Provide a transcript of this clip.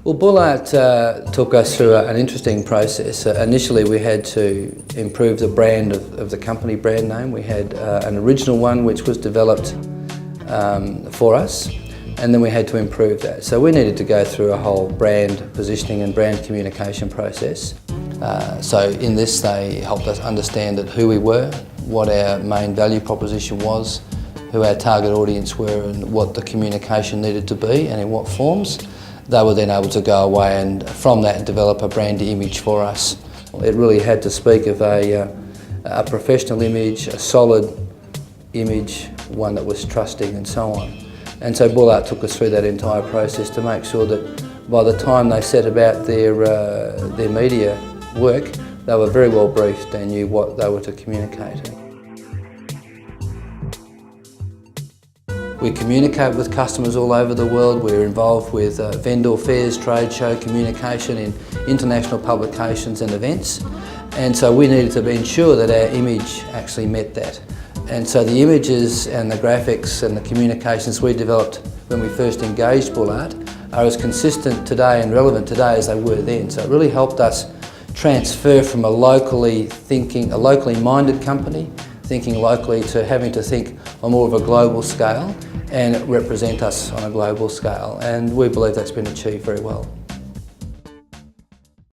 Well, Bullart took us through an interesting process. Initially we had to improve the brand of the company brand name. We had an original one which was developed for us, and then we had to improve that. So we needed to go through a whole brand positioning and brand communication process. So in this they helped us understand who we were, what our main value proposition was, who our target audience were and what the communication needed to be and in what forms. They were then able to go away and from that develop a brand image for us. It really had to speak of a professional image, a solid image, one that was trusting and so on. And so Bullart took us through that entire process to make sure that by the time they set about their media work, they were very well briefed and knew what they were to communicate. We communicate with customers all over the world. We're involved with vendor fairs, trade show communication in international publications and events. And so we needed to ensure that our image actually met that. And so the images and the graphics and the communications we developed when we first engaged Bullart are as consistent today and relevant today as they were then. So it really helped us transfer from a locally minded company, thinking locally, to having to think on more of a global scale and represent us on a global scale, and we believe that's been achieved very well.